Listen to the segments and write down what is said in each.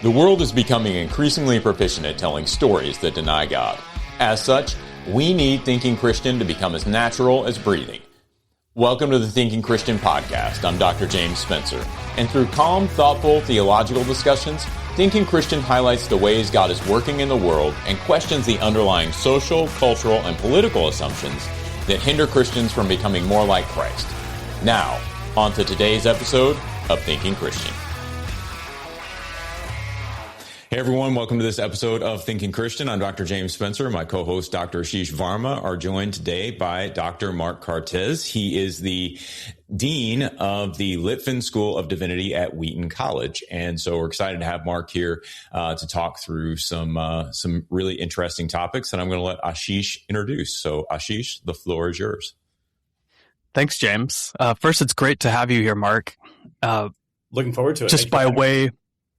The world is becoming increasingly proficient at telling stories that deny God. As such, we need Thinking Christian to become as natural as breathing. Welcome to the Thinking Christian podcast. I'm Dr. James Spencer, and through calm, thoughtful, theological discussions, Thinking Christian highlights the ways God is working in the world and questions the underlying social, cultural, and political assumptions that hinder Christians from becoming more like Christ. Now, on to today's episode of Thinking Christian. Hey everyone, welcome to this episode of Thinking Christian. I'm Dr. James Spencer. My co-host, Dr. Ashish Varma, are joined today by Dr. Marc Cortez. He is the Dean of the Litfin School of Divinity at Wheaton College. And so we're excited to have Marc here to talk through some really interesting topics that I'm going to let Ashish introduce. So Ashish, the floor is yours. Thanks, James. First, it's great to have you here, Marc. Looking forward to it. Just by way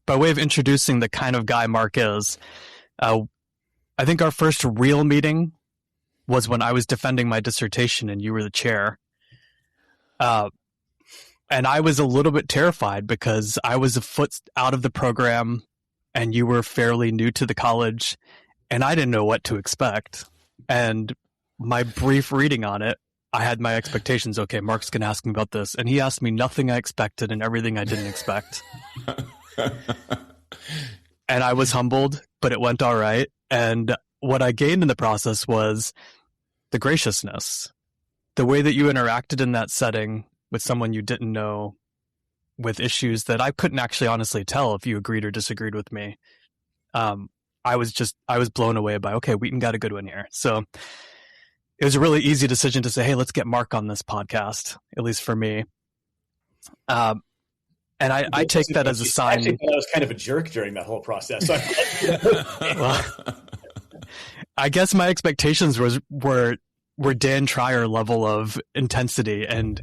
of introducing the kind of guy Marc is, I think our first real meeting was when I was defending my dissertation and you were the chair. And I was a little bit terrified because I was a foot out of the program and you were fairly new to the college and I didn't know what to expect. And my brief reading on it, I had my expectations. Okay, Marc's going to ask me about this. And he asked me nothing I expected and everything I didn't expect. And I was humbled, but it went all right. And what I gained in the process was the graciousness, the way that you interacted in that setting with someone you didn't know, with issues that I couldn't actually honestly tell if you agreed or disagreed with me. I was blown away by, okay, Wheaton got a good one here. So it was a really easy decision to say, hey, let's get Marc on this podcast, at least for me. And I take that as a sign. I think I was kind of a jerk during that whole process. Well, I guess my expectations were Dan Trier level of intensity, and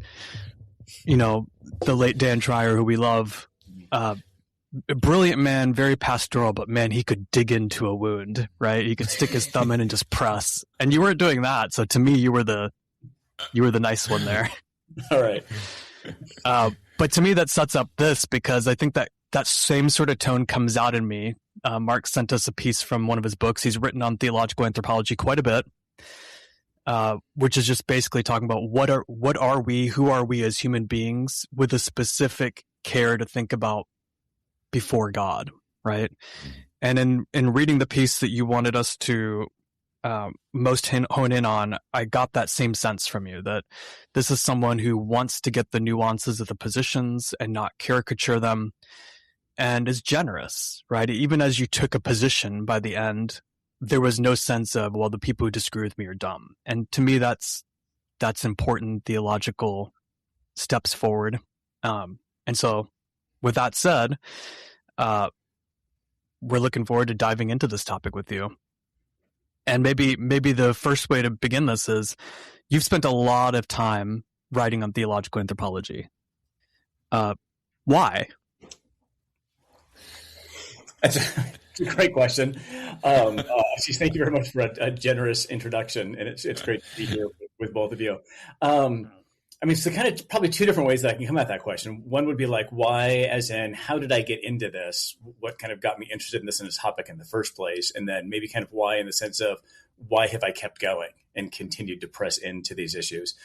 the late Dan Trier, who we love, a brilliant man, very pastoral, but man, he could dig into a wound, right? He could stick his thumb in and just press. And you weren't doing that, so to me, you were the nice one there. All right. But to me, that sets up this, because I think that same sort of tone comes out in me. Marc sent us a piece from one of his books. He's written on theological anthropology quite a bit, which is just basically talking about what are we, who are we as human beings, with a specific care to think about before God, right? And in reading the piece that you wanted us to most hone in on, I got that same sense from you, that this is someone who wants to get the nuances of the positions and not caricature them, and is generous, right? Even as you took a position by the end, there was no sense of, well, the people who disagree with me are dumb. And to me, that's important theological steps forward. And so with that said, we're looking forward to diving into this topic with you. And maybe the first way to begin this is, you've spent a lot of time writing on theological anthropology. Why? That's a great question. Ashish, thank you very much for a generous introduction, and it's great to be here with both of you. So kind of probably two different ways that I can come at that question. One would be like, why, as in, how did I get into this? What kind of got me interested in this topic in the first place? And then maybe kind of why, in the sense of, why have I kept going and continued to press into these issues?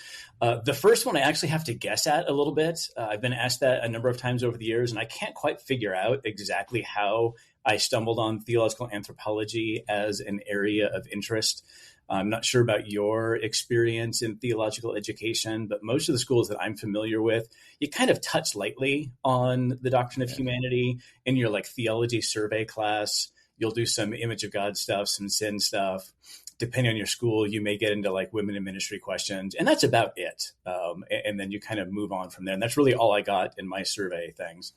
The first one I actually have to guess at a little bit. I've been asked that a number of times over the years, and I can't quite figure out exactly how I stumbled on theological anthropology as an area of interest. I'm not sure about your experience in theological education, but most of the schools that I'm familiar with, you kind of touch lightly on the doctrine of humanity in your theology survey class. You'll do some image of God stuff, some sin stuff. Depending on your school, you may get into women in ministry questions, and that's about it. And then you kind of move on from there. And that's really all I got in my survey things.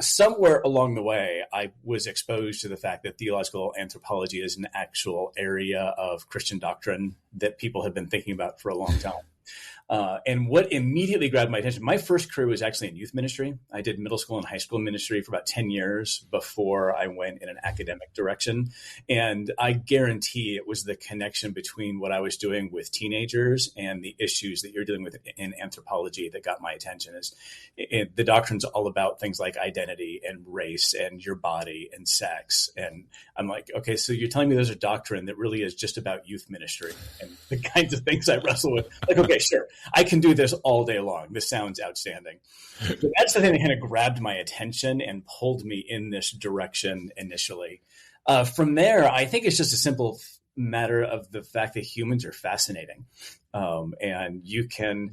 Somewhere along the way, I was exposed to the fact that theological anthropology is an actual area of Christian doctrine that people have been thinking about for a long time. And what immediately grabbed my attention, my first career was actually in youth ministry. I did middle school and high school ministry for about 10 years before I went in an academic direction. And I guarantee it was the connection between what I was doing with teenagers and the issues that you're dealing with in anthropology that got my attention. The doctrine's all about things like identity and race and your body and sex. And I'm like, okay, so you're telling me there's a doctrine that really is just about youth ministry and the kinds of things I wrestle with. Like, okay, sure, I can do this all day long. This sounds outstanding. So that's the thing that kind of grabbed my attention and pulled me in this direction initially. From there, I think it's just a simple matter of the fact that humans are fascinating. And you can,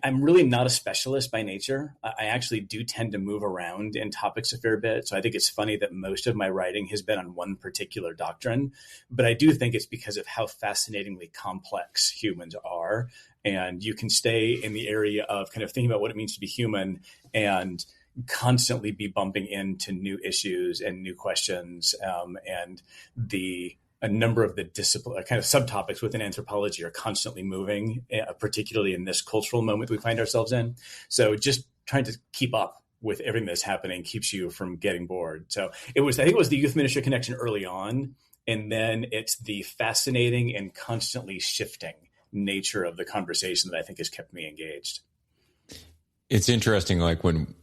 I'm really not a specialist by nature. I actually do tend to move around in topics a fair bit. So I think it's funny that most of my writing has been on one particular doctrine, but I do think it's because of how fascinatingly complex humans are. And you can stay in the area of kind of thinking about what it means to be human and constantly be bumping into new issues and new questions. And a number of the discipline kind of subtopics within anthropology are constantly moving, particularly in this cultural moment we find ourselves in. So just trying to keep up with everything that's happening keeps you from getting bored. So I think it was the youth ministry connection early on. And then it's the fascinating and constantly shifting nature of the conversation that I think has kept me engaged. It's interesting. Like when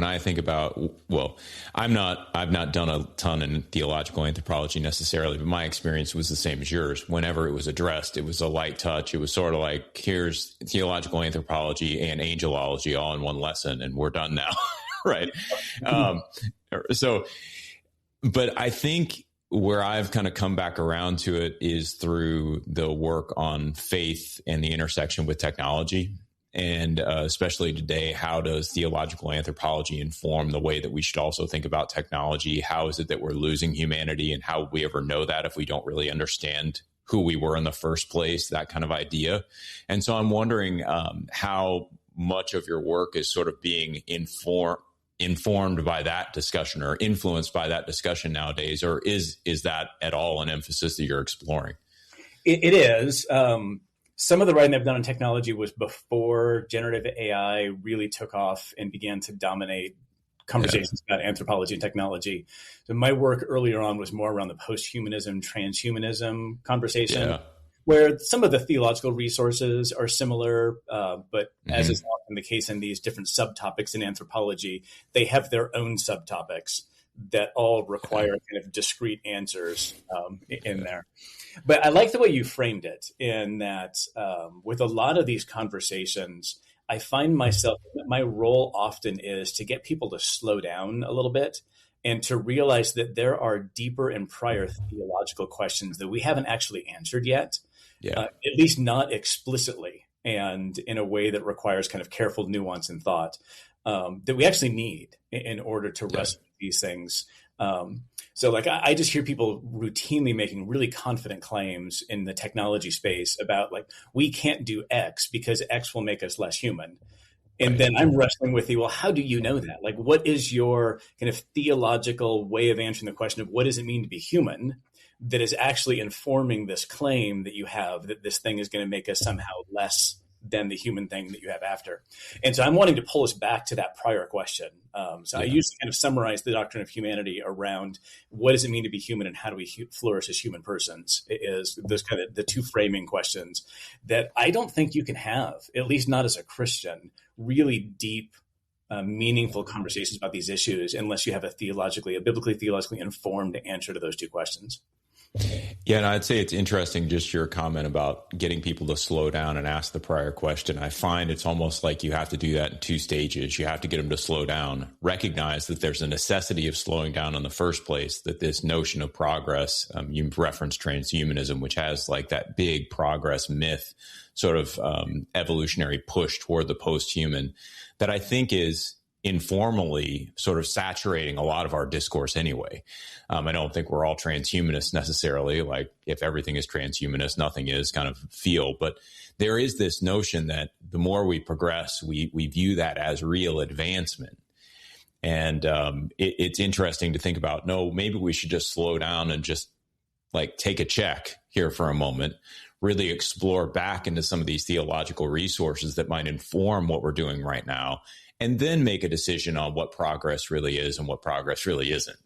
I think about, well, I've not done a ton in theological anthropology necessarily, but my experience was the same as yours. Whenever it was addressed, it was a light touch. It was sort of like, here's theological anthropology and angelology all in one lesson, and we're done now. Right. But I think where I've kind of come back around to it is through the work on faith and the intersection with technology. And especially today, how does theological anthropology inform the way that we should also think about technology? How is it that we're losing humanity, and how would we ever know that if we don't really understand who we were in the first place, that kind of idea? And so I'm wondering how much of your work is sort of being informed by that discussion or influenced by that discussion nowadays, or is that at all an emphasis that you're exploring? It is. Some of the writing I've done on technology was before generative AI really took off and began to dominate conversations about anthropology and technology. So my work earlier on was more around the post-humanism, transhumanism conversation, where some of the theological resources are similar, but as is often the case in these different subtopics in anthropology, they have their own subtopics that all require kind of discrete answers in there. But I like the way you framed it, in that with a lot of these conversations, I find myself, my role often is to get people to slow down a little bit and to realize that there are deeper and prior theological questions that we haven't actually answered yet, at least not explicitly and in a way that requires kind of careful nuance and thought that we actually need in order to wrestle with these things. So like I just hear people routinely making really confident claims in the technology space about like, we can't do X because X will make us less human. And then I'm wrestling with well, how do you know that? Like, what is your kind of theological way of answering the question of what does it mean to be human that is actually informing this claim that you have that this thing is going to make us somehow less than the human thing that you have after. And so I'm wanting to pull us back to that prior question. I usually kind of summarize the doctrine of humanity around what does it mean to be human and how do we flourish as human persons? It is those kind of the two framing questions that I don't think you can have, at least not as a Christian, really deep, meaningful conversations about these issues unless you have a biblically theologically informed answer to those two questions. Yeah, and I'd say it's interesting, just your comment about getting people to slow down and ask the prior question. I find it's almost like you have to do that in two stages. You have to get them to slow down, recognize that there's a necessity of slowing down in the first place, that this notion of progress, you referenced transhumanism, which has like that big progress myth, sort of evolutionary push toward the post-human, that I think is informally sort of saturating a lot of our discourse anyway. I don't think we're all transhumanists necessarily, like if everything is transhumanist, nothing is kind of feel, but there is this notion that the more we progress, we view that as real advancement. And it's interesting to think about, no, maybe we should just slow down and just like take a check here for a moment, really explore back into some of these theological resources that might inform what we're doing right now, and then make a decision on what progress really is and what progress really isn't.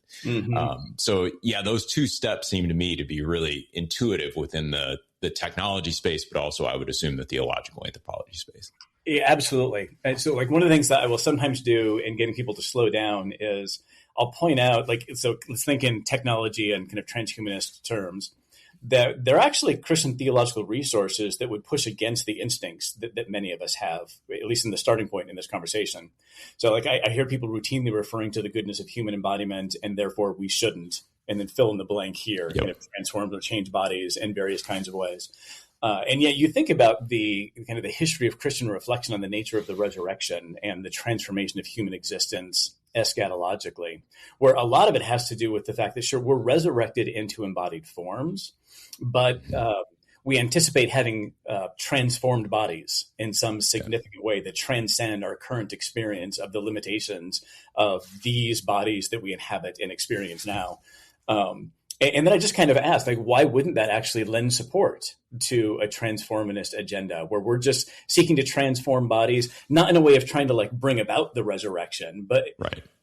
So yeah, those two steps seem to me to be really intuitive within the technology space, but also I would assume the theological anthropology space. Yeah, absolutely. And so like one of the things that I will sometimes do in getting people to slow down is I'll point out, like, so let's think in technology and kind of transhumanist terms, that there are actually Christian theological resources that would push against the instincts that many of us have, at least in the starting point in this conversation. So like I hear people routinely referring to the goodness of human embodiment and therefore we shouldn't, and then fill in the blank here, kind of transform or change bodies in various kinds of ways. And yet you think about the kind of the history of Christian reflection on the nature of the resurrection and the transformation of human existence eschatologically, where a lot of it has to do with the fact that, sure, we're resurrected into embodied forms, but we anticipate having transformed bodies in some significant way that transcend our current experience of the limitations of these bodies that we inhabit and experience now. And then I just kind of asked, like, why wouldn't that actually lend support to a transformist agenda where we're just seeking to transform bodies, not in a way of trying to like bring about the resurrection, but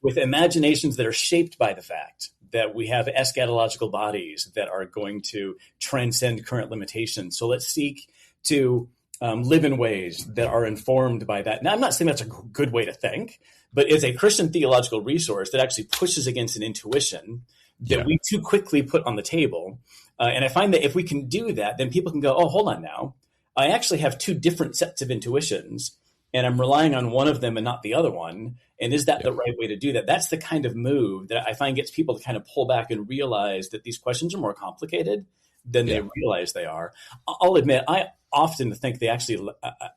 with imaginations that are shaped by the fact that we have eschatological bodies that are going to transcend current limitations. So let's seek to live in ways that are informed by that. Now, I'm not saying that's a good way to think, but it's a Christian theological resource that actually pushes against an intuition that we too quickly put on the table. And I find that if we can do that, then people can go, oh, hold on now. I actually have two different sets of intuitions, and I'm relying on one of them and not the other one. And is that the right way to do that? That's the kind of move that I find gets people to kind of pull back and realize that these questions are more complicated than they realize they are. I'll admit, I often think they actually,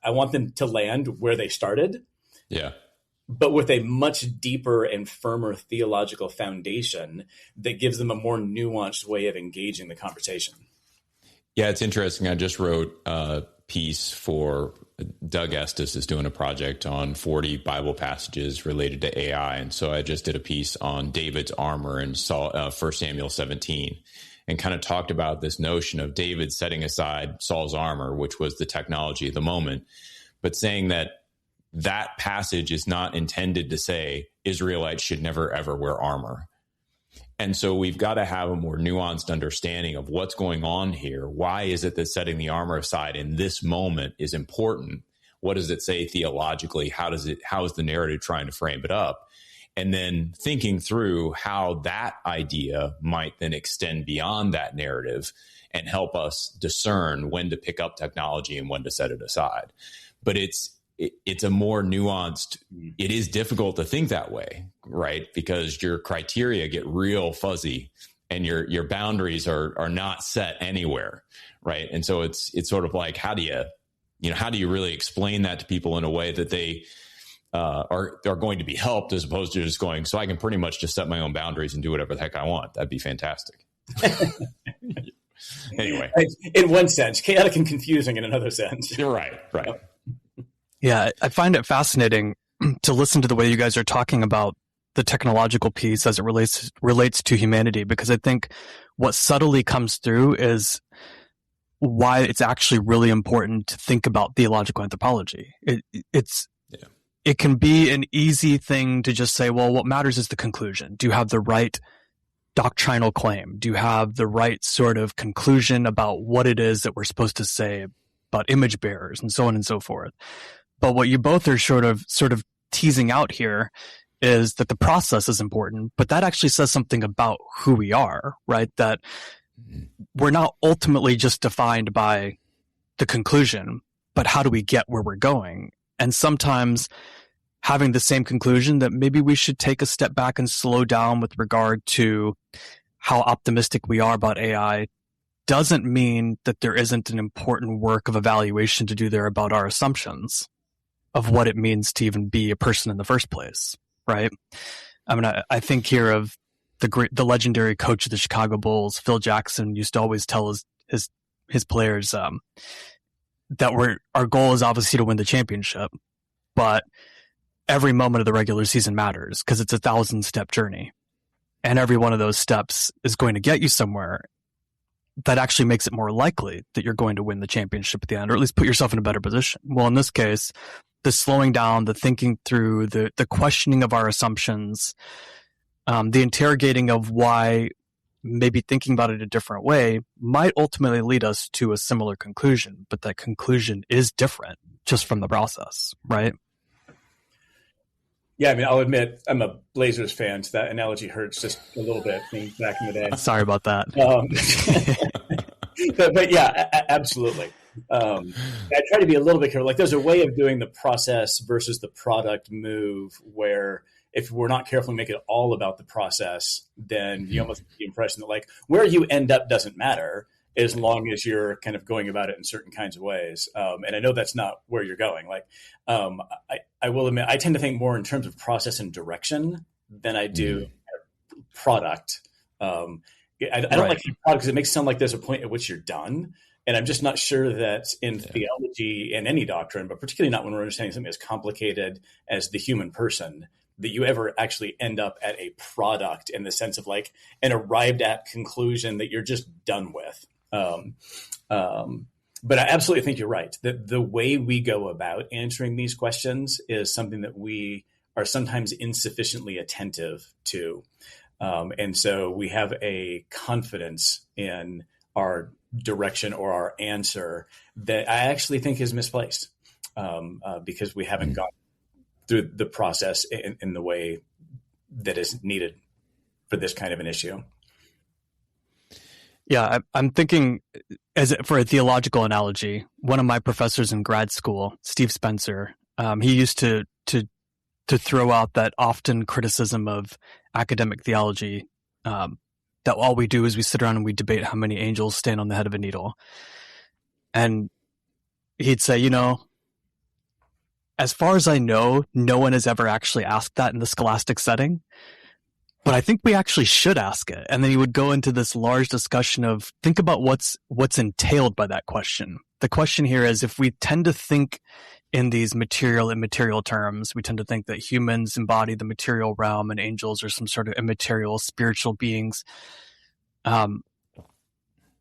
I want them to land where they started. Yeah. But with a much deeper and firmer theological foundation that gives them a more nuanced way of engaging the conversation. Yeah, it's interesting. I just wrote a piece for Doug Estes is doing a project on 40 Bible passages related to AI. And so I just did a piece on David's armor in 1 Samuel 17 and kind of talked about this notion of David setting aside Saul's armor, which was the technology of the moment, but saying that that passage is not intended to say Israelites should never, ever wear armor. And so we've got to have a more nuanced understanding of what's going on here. Why is it that setting the armor aside in this moment is important? What does it say theologically? How is the narrative trying to frame it up? And then thinking through how that idea might then extend beyond that narrative and help us discern when to pick up technology and when to set it aside. But it's a more nuanced, it is difficult to think that way, right? Because your criteria get real fuzzy and your boundaries are not set anywhere, right? And so it's sort of like, how do you really explain that to people in a way that they are going to be helped, as opposed to just going, so I can pretty much just set my own boundaries and do whatever the heck I want. That'd be fantastic. Anyway. In one sense, chaotic and confusing in another sense. You're right. Yeah, I find it fascinating to listen to the way you guys are talking about the technological piece as it relates to humanity, because I think what subtly comes through is why it's actually really important to think about theological anthropology. It can be an easy thing to just say, well, what matters is the conclusion. Do you have the right doctrinal claim? Do you have the right sort of conclusion about what it is that we're supposed to say about image bearers and so on and so forth? But what you both are sort of teasing out here is that the process is important, but that actually says something about who we are, right? That we're not ultimately just defined by the conclusion, but how do we get where we're going? And sometimes having the same conclusion that maybe we should take a step back and slow down with regard to how optimistic we are about AI doesn't mean that there isn't an important work of evaluation to do there about our assumptions of what it means to even be a person in the first place, right? I mean, I think here of the legendary coach of the Chicago Bulls, Phil Jackson, used to always tell his players that our goal is obviously to win the championship, but every moment of the regular season matters because it's a 1,000-step journey, and every one of those steps is going to get you somewhere. that actually makes it more likely that you're going to win the championship at the end, or at least put yourself in a better position. Well, in this case, the slowing down, the thinking through, the questioning of our assumptions, the interrogating of why maybe thinking about it a different way might ultimately lead us to a similar conclusion, but that conclusion is different just from the process, right? Yeah, I mean, I'll admit I'm a Blazers fan, so that analogy hurts just a little bit from back in the day. Sorry about that. But yeah, absolutely. I try to be a little bit careful. Like, there's a way of doing the process versus the product move where if we're not careful and make it all about the process, then you almost get the impression that like where you end up doesn't matter as long as you're kind of going about it in certain kinds of ways. And I know that's not where you're going. Like, I will admit, I tend to think more in terms of process and direction than I do product. I don't like product because it makes it sound like there's a point at which you're done. And I'm just not sure that in theology and any doctrine, but particularly not when we're understanding something as complicated as the human person, that you ever actually end up at a product in the sense of like an arrived at conclusion that you're just done with. But I absolutely think you're right, that the way we go about answering these questions is something that we are sometimes insufficiently attentive to. And so we have a confidence in our direction or our answer that I actually think is misplaced because we haven't gone through the process in the way that is needed for this kind of an issue. Yeah, I'm thinking for a theological analogy, one of my professors in grad school, Steve Spencer, he used to throw out that often criticism of academic theology, that all we do is we sit around and we debate how many angels stand on the head of a needle. And he'd say, as far as I know, no one has ever actually asked that in the scholastic setting, but I think we actually should ask it. And then he would go into this large discussion of think about what's entailed by that question. The question here is, if we tend to think in these material and immaterial terms, we tend to think that humans embody the material realm and angels are some sort of immaterial spiritual beings.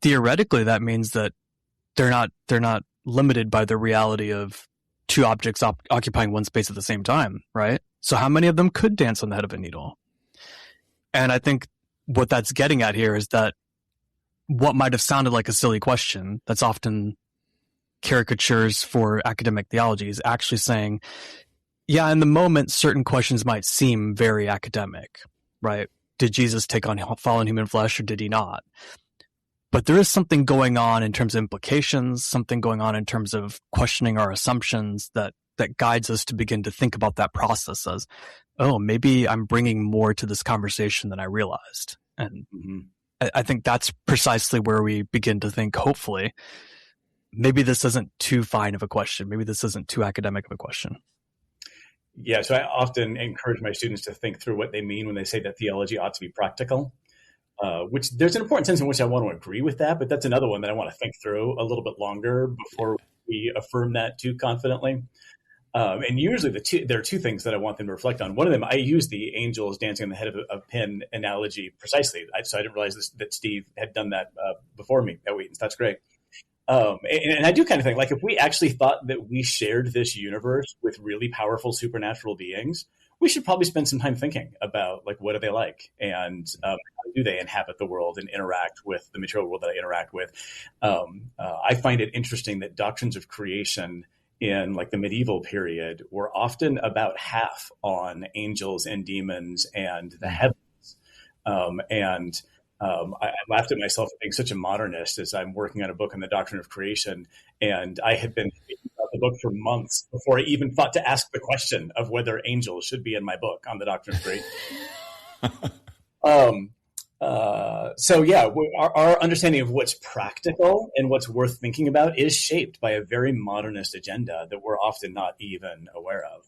Theoretically, that means that they're not limited by the reality of two objects occupying one space at the same time, right? So how many of them could dance on the head of a needle? And I think what that's getting at here is that what might have sounded like a silly question that's often caricatures for academic theology is actually saying, yeah, in the moment, certain questions might seem very academic, right? Did Jesus take on fallen human flesh or did he not? But there is something going on in terms of implications, something going on in terms of questioning our assumptions that guides us to begin to think about that process as, oh, maybe I'm bringing more to this conversation than I realized. And I think that's precisely where we begin to think, hopefully, maybe this isn't too fine of a question. Maybe this isn't too academic of a question. Yeah, so I often encourage my students to think through what they mean when they say that theology ought to be practical. Which there's an important sense in which I want to agree with that, but that's another one that I want to think through a little bit longer before we affirm that too confidently. And usually there are two things that I want them to reflect on. One of them, I use the angels dancing on the head of a pin analogy precisely. So I didn't realize that Steve had done that before me at Wheaton. That's great. And I do kind of think, like, if we actually thought that we shared this universe with really powerful supernatural beings, we should probably spend some time thinking about, like, what are they like, and how do they inhabit the world and interact with the material world that I interact with. I find it interesting that doctrines of creation in, like, the medieval period were often about half on angels and demons and the heavens. I laughed at myself for being such a modernist as I'm working on a book on the doctrine of creation, and I had been thinking about the book for months before I even thought to ask the question of whether angels should be in my book on the doctrine of creation. So yeah, our understanding of what's practical and what's worth thinking about is shaped by a very modernist agenda that we're often not even aware of.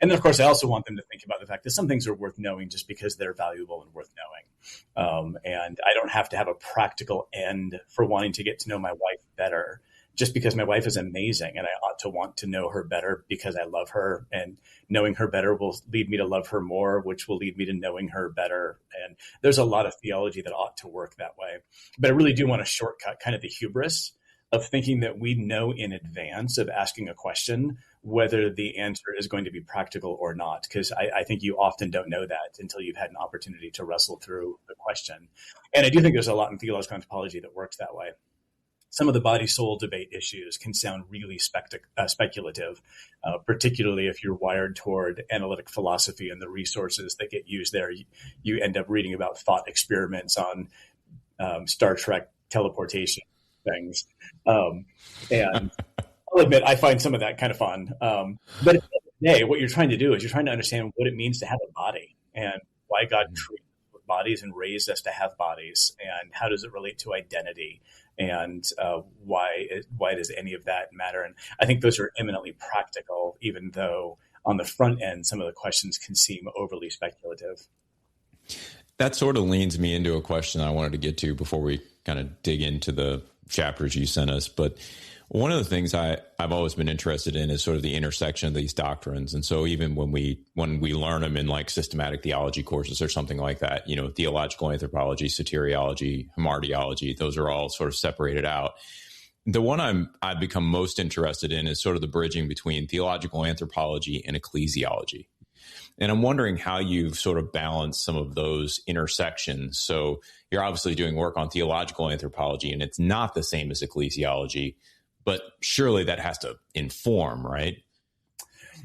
And then, of course, I also want them to think about the fact that some things are worth knowing just because they're valuable and worth knowing. And I don't have to have a practical end for wanting to get to know my wife better just because my wife is amazing and I ought to want to know her better because I love her, and knowing her better will lead me to love her more, which will lead me to knowing her better. And there's a lot of theology that ought to work that way. But I really do want to shortcut kind of the hubris of thinking that we know in advance of asking a question whether the answer is going to be practical or not, because I think you often don't know that until you've had an opportunity to wrestle through the question. And I do think there's a lot in theological anthropology that works that way. Some of the body-soul debate issues can sound really speculative, particularly if you're wired toward analytic philosophy and the resources that get used there. You end up reading about thought experiments on Star Trek teleportation things. And I'll admit, I find some of that kind of fun. But at the end of the day, what you're trying to do is you're trying to understand what it means to have a body and why God created bodies and raised us to have bodies, and how does it relate to identity, and why does any of that matter? And I think those are eminently practical, even though on the front end, some of the questions can seem overly speculative. That sort of leads me into a question I wanted to get to before we kind of dig into the chapters you sent us. But one of the things I've always been interested in is sort of the intersection of these doctrines. And so even when we learn them in like systematic theology courses or something like that, you know, theological anthropology, soteriology, hamartiology, those are all sort of separated out. The one I've become most interested in is sort of the bridging between theological anthropology and ecclesiology. And I'm wondering how you've sort of balanced some of those intersections. So you're obviously doing work on theological anthropology, and it's not the same as ecclesiology, but surely that has to inform, right?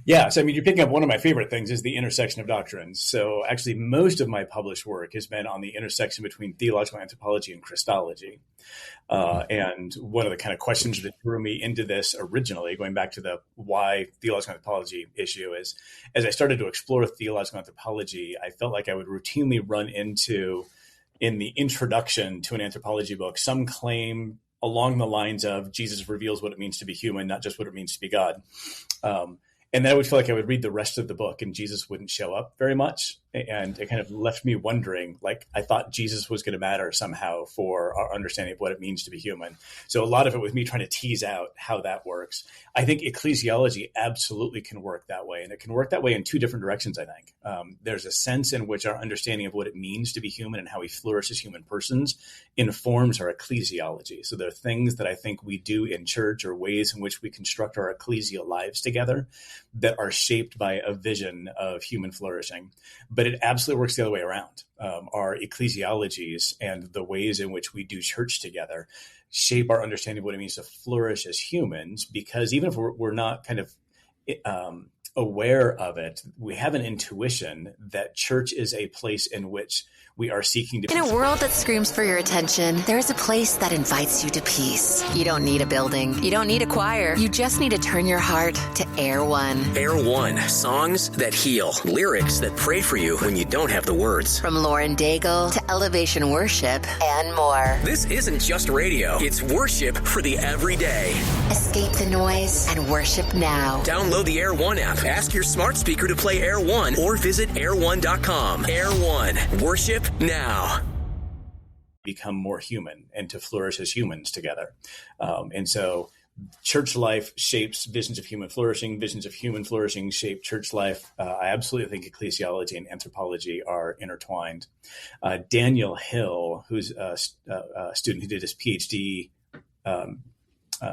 Yeah. So, I mean, you're picking up one of my favorite things is the intersection of doctrines. So actually, most of my published work has been on the intersection between theological anthropology and Christology. And one of the kind of questions that drew me into this originally, going back to the why theological anthropology issue, is as I started to explore theological anthropology, I felt like I would routinely run into, in the introduction to an anthropology book, some claim along the lines of Jesus reveals what it means to be human, not just what it means to be God. And then I would feel like I would read the rest of the book and Jesus wouldn't show up very much. And it kind of left me wondering, like, I thought Jesus was going to matter somehow for our understanding of what it means to be human. So a lot of it was me trying to tease out how that works. I think ecclesiology absolutely can work that way. And it can work that way in two different directions, I think. There's a sense in which our understanding of what it means to be human and how we flourish as human persons informs our ecclesiology. So there are things that I think we do in church, or ways in which we construct our ecclesial lives together, that are shaped by a vision of human flourishing. But it absolutely works the other way around. Our ecclesiologies and the ways in which we do church together shape our understanding of what it means to flourish as humans, because even if we're not kind of aware of it, we have an intuition that church is a place in which we are seeking to be. In a world that screams for your attention, there is a place that invites you to peace. You don't need a building. You don't need a choir. You just need to turn your heart to Air One. Air One, songs that heal, lyrics that pray for you when you don't have the words. From Lauren Daigle to Elevation Worship and more. This isn't just radio. It's worship for the everyday. Escape the noise and worship now. Download the Air One app. Ask your smart speaker to play Air One or visit air1.com. Air One, worship now. Become more human and to flourish as humans together. And so church life shapes visions of human flourishing. Visions of human flourishing shape church life. I absolutely think ecclesiology and anthropology are intertwined. Daniel Hill, who's a student who did his PhD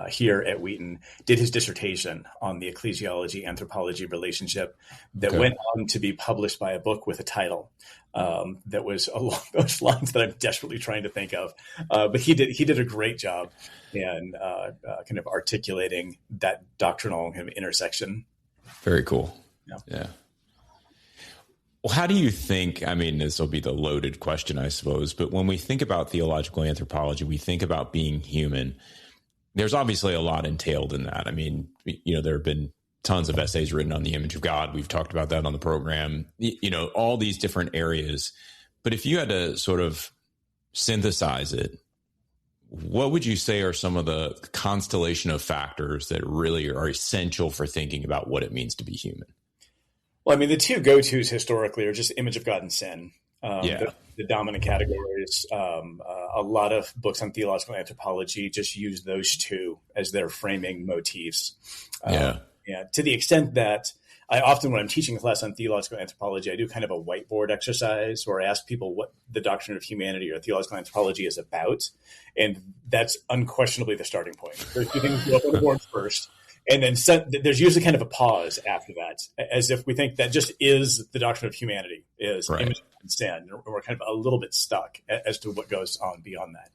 here at Wheaton, did his dissertation on the ecclesiology anthropology relationship that went on to be published by a book with a title that was along those lines that I'm desperately trying to think of. But he did a great job in kind of articulating that doctrinal kind of intersection. Very cool. Yeah. Well, how do you think, I mean, this will be the loaded question, I suppose, but when we think about theological anthropology, we think about being human. There's obviously a lot entailed in that. I mean, you know, there have been tons of essays written on the image of God. We've talked about that on the program, you know, all these different areas. But if you had to sort of synthesize it, what would you say are some of the constellation of factors that really are essential for thinking about what it means to be human? Well, I mean, the two go-tos historically are just image of God and sin. The dominant categories. a lot of books on theological anthropology just use those two as their framing motifs. To the extent that I often, when I'm teaching a class on theological anthropology, I do kind of a whiteboard exercise where I ask people what the doctrine of humanity or theological anthropology is about. And that's unquestionably the starting point. There's two things go up on the board first. And then there's usually kind of a pause after that, as if we think that just is the doctrine of humanity, is image and sin. We're kind of a little bit stuck as to what goes on beyond that.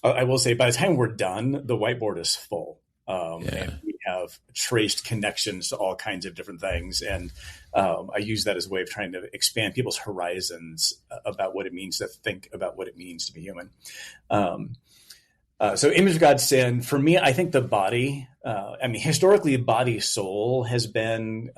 I will say by the time we're done, the whiteboard is full. And we have traced connections to all kinds of different things. And I use that as a way of trying to expand people's horizons about what it means to think about what it means to be human. So image of God, sin, for me, I think the body, historically, body soul has been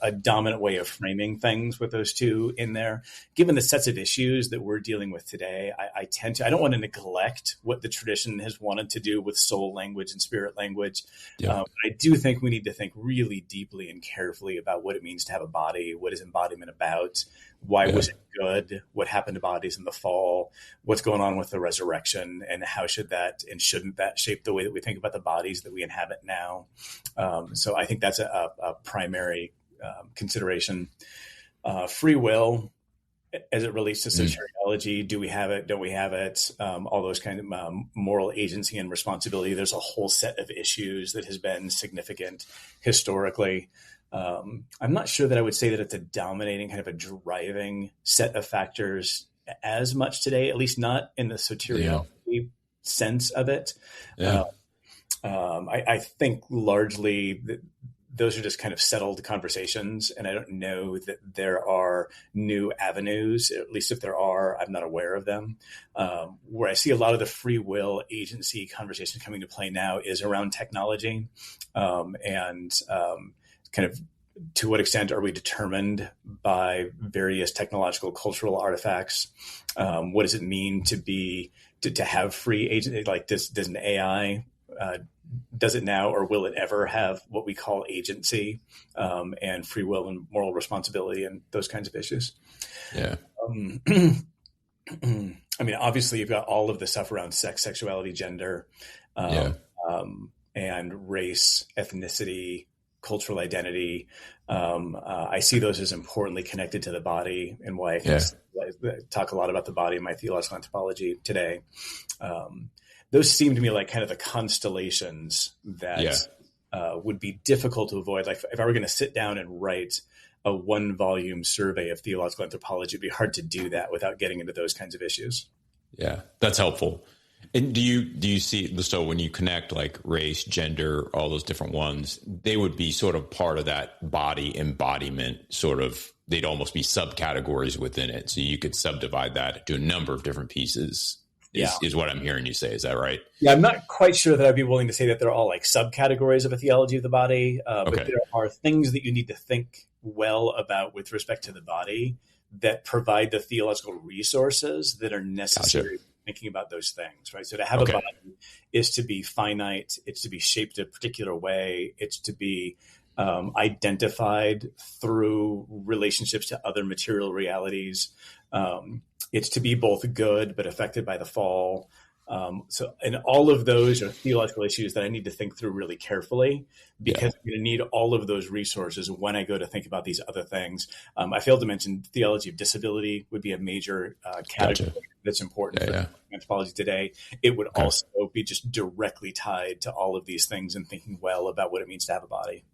a dominant way of framing things with those two in there. Given the sets of issues that we're dealing with today, I don't want to neglect what the tradition has wanted to do with soul language and spirit language. But I do think we need to think really deeply and carefully about what it means to have a body. What is embodiment about? Why was it good? What happened to bodies in the fall? What's going on with the resurrection? And how should that and shouldn't that shape the way that we think about the bodies that we inhabit now? So I think that's a primary consideration. Free will, as it relates to soteriology, do we have it? Don't we have it? All those kind of moral agency and responsibility. There's a whole set of issues that has been significant historically. I'm not sure that I would say that it's a dominating kind of a driving set of factors as much today, at least not in the soteriology sense of it. I think largely that those are just kind of settled conversations. And I don't know that there are new avenues, at least if there are, I'm not aware of them. Where I see a lot of the free will agency conversation coming to play now is around technology kind of to what extent are we determined by various technological cultural artifacts? What does it mean to have free agency? Like does an AI, does it now or will it ever have what we call agency and free will and moral responsibility and those kinds of issues? Obviously you've got all of the stuff around sex, sexuality, gender, and race, ethnicity, cultural identity. I see those as importantly connected to the body, and why I can talk a lot about the body in my theological anthropology today. Those seem to me like kind of the constellations that would be difficult to avoid. Like if I were going to sit down and write a 1-volume survey of theological anthropology, it'd be hard to do that without getting into those kinds of issues. Yeah, that's helpful. And do you see, so when you connect like race, gender, all those different ones, they would be sort of part of that body embodiment, sort of, they'd almost be subcategories within it. So you could subdivide that into a number of different pieces is what I'm hearing you say. Is that right? Yeah, I'm not quite sure that I'd be willing to say that they're all like subcategories of a theology of the body, but there are things that you need to think well about with respect to the body that provide the theological resources that are necessary thinking about those things, right? So to have a body is to be finite. It's to be shaped a particular way. It's to be identified through relationships to other material realities. It's to be both good, but affected by the fall. And all of those are theological issues that I need to think through really carefully, because I'm going to need all of those resources when I go to think about these other things. I failed to mention theology of disability would be a major category that's important for anthropology today. It would also be just directly tied to all of these things and thinking well about what it means to have a body.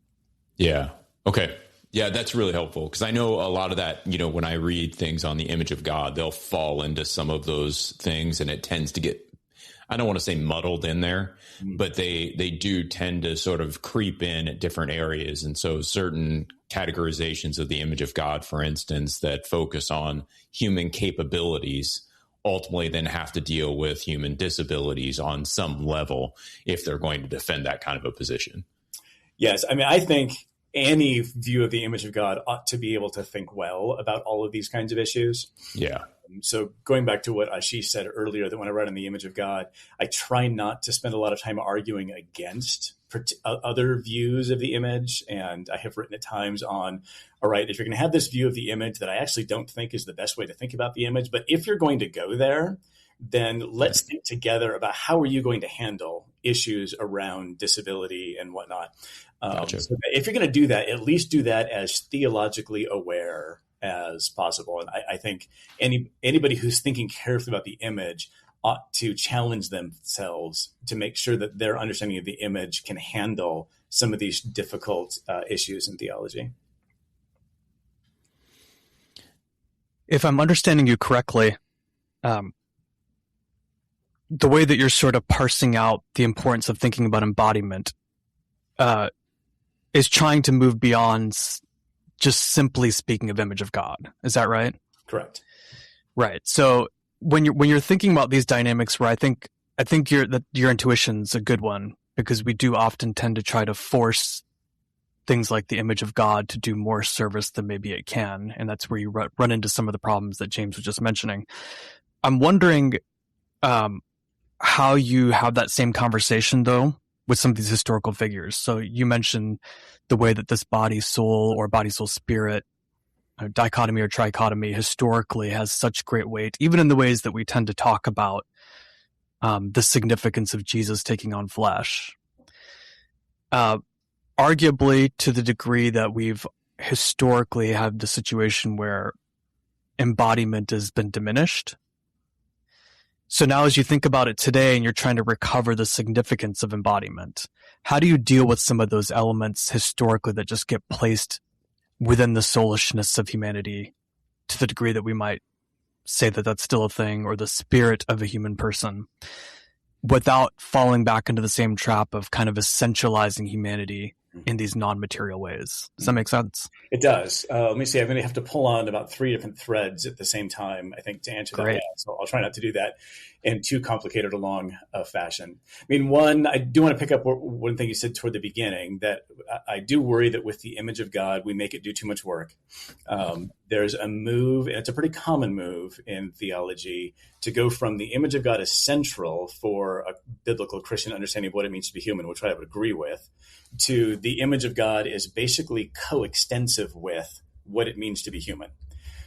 Yeah. Okay. Yeah, that's really helpful, because I know a lot of that, when I read things on the image of God, they'll fall into some of those things, and it tends to get, I don't want to say muddled in there, but they do tend to sort of creep in at different areas. And so certain categorizations of the image of God, for instance, that focus on human capabilities ultimately then have to deal with human disabilities on some level if they're going to defend that kind of a position. Yes. I think any view of the image of God ought to be able to think well about all of these kinds of issues. Yeah. So going back to what Ashish said earlier, that when I write on the image of God, I try not to spend a lot of time arguing against other views of the image. And I have written at times on, all right, if you're going to have this view of the image that I actually don't think is the best way to think about the image, but if you're going to go there, then let's think together about how are you going to handle issues around disability and whatnot. Gotcha. So if you're going to do that, at least do that as theologically aware as possible. And I think anybody who's thinking carefully about the image ought to challenge themselves to make sure that their understanding of the image can handle some of these difficult issues in theology. If I'm understanding you correctly, the way that you're sort of parsing out the importance of thinking about embodiment is trying to move beyond just simply speaking of image of God. Is that right? Correct. Right. So when you're thinking about these dynamics, where I think your intuition's a good one, because we do often tend to try to force things like the image of God to do more service than maybe it can, and that's where you run into some of the problems that James was just mentioning. I'm wondering how you have that same conversation though with some of these historical figures. So you mentioned the way that this body-soul or body-soul spirit dichotomy or trichotomy historically has such great weight, even in the ways that we tend to talk about the significance of Jesus taking on flesh. Arguably, to the degree that we've historically had the situation where embodiment has been diminished. So now as you think about it today and you're trying to recover the significance of embodiment, how do you deal with some of those elements historically that just get placed within the soulishness of humanity to the degree that we might say that that's still a thing, or the spirit of a human person, without falling back into the same trap of kind of essentializing humanity in these non-material ways? Does that make sense? It does. Let me see. I'm going to have to pull on about 3 different threads at the same time, I think, to answer that. So I'll try not to do that in too complicated a long fashion. I mean, one, I do want to pick up one thing you said toward the beginning, that I do worry that with the image of God, we make it do too much work. There's a move, and it's a pretty common move in theology, to go from the image of God as central for a biblical Christian understanding of what it means to be human, which I would agree with, to the image of God is basically coextensive with what it means to be human.